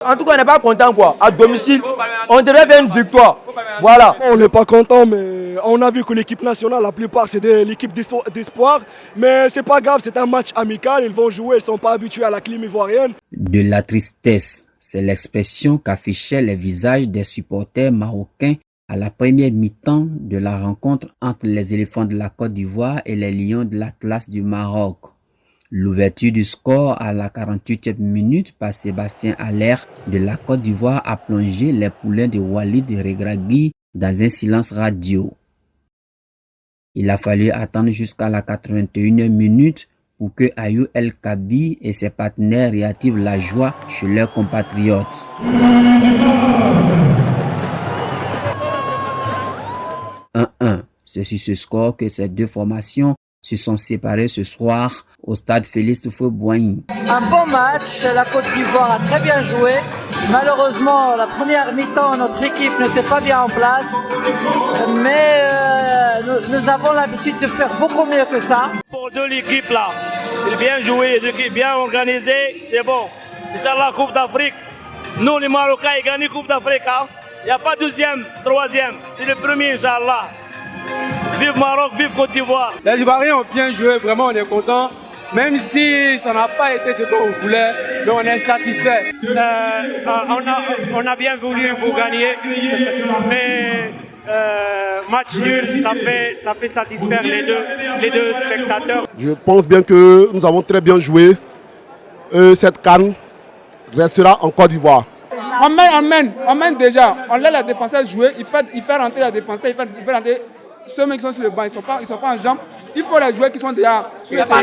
En tout cas, on n'est pas content quoi. À domicile, on devrait faire une victoire. Voilà. On n'est pas content, mais on a vu que l'équipe nationale, la plupart, c'est l'équipe d'espoir. Mais c'est pas grave, c'est un match amical. Ils vont jouer, ils ne sont pas habitués à la clim ivoirienne. De la tristesse, c'est l'expression qu'affichaient les visages des supporters marocains à la première mi-temps de la rencontre entre les éléphants de la Côte d'Ivoire et les lions de l'Atlas du Maroc. L'ouverture du score à la 48e minute par Sébastien Haller de la Côte d'Ivoire a plongé les poulains de Walid Regragui dans un silence radio. Il a fallu attendre jusqu'à la 81e minute pour que Ayou El Kabi et ses partenaires réactivent la joie chez leurs compatriotes. 1-1. C'est sur ce score que ces deux formations se sont séparées ce soir au stade Félix Houphouët-Boigny. Un bon match, la Côte d'Ivoire a très bien joué. Malheureusement, la première mi-temps, notre équipe n'était pas bien en place. Mais nous avons l'habitude de faire beaucoup mieux que ça. Pour deux l'équipe là, il bien joué, l'équipe bien organisée, c'est bon. Inch'Allah, Coupe d'Afrique. Nous les Marocains, ils gagnent Coupe d'Afrique. Hein? Il n'y a pas deuxième, troisième. C'est le premier, Inch'Allah. Vive Maroc, vive Côte d'Ivoire. Les Ivoiriens ont bien joué, vraiment on est content. Même si ça n'a pas été ce qu'on voulait, mais on est satisfait. On a bien voulu vous gagner, mais match nul, ça fait satisfaire les deux spectateurs. Je pense bien que nous avons très bien joué. Cette CAN restera en Côte d'Ivoire. On mène déjà, on laisse les défenseurs jouer, il fait rentrer les défenseurs, il fait rentrer ceux qui sont sur le banc, ils sont pas en jambes. Il faut les joueurs qui sont déjà. C'est pas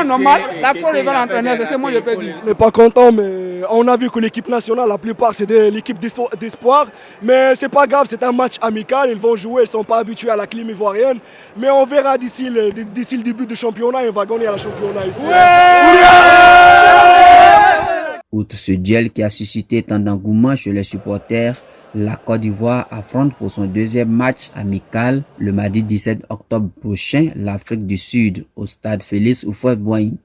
normal. Là, il faut lever l'entraîneur, c'est ce que moi je peux dire. On n'est pas content, mais on a vu que l'équipe nationale, la plupart, c'est l'équipe d'espoir. Mais c'est pas grave, c'est un match amical. Ils vont jouer, ils ne sont pas habitués à la clim ivoirienne. Mais on verra d'ici le début du championnat, on va gagner le championnat ici. Outre ce duel qui a suscité tant d'engouement chez les supporters, la Côte d'Ivoire affronte pour son deuxième match amical le mardi 17 octobre prochain l'Afrique du Sud au stade Félix Houphouët-Boigny.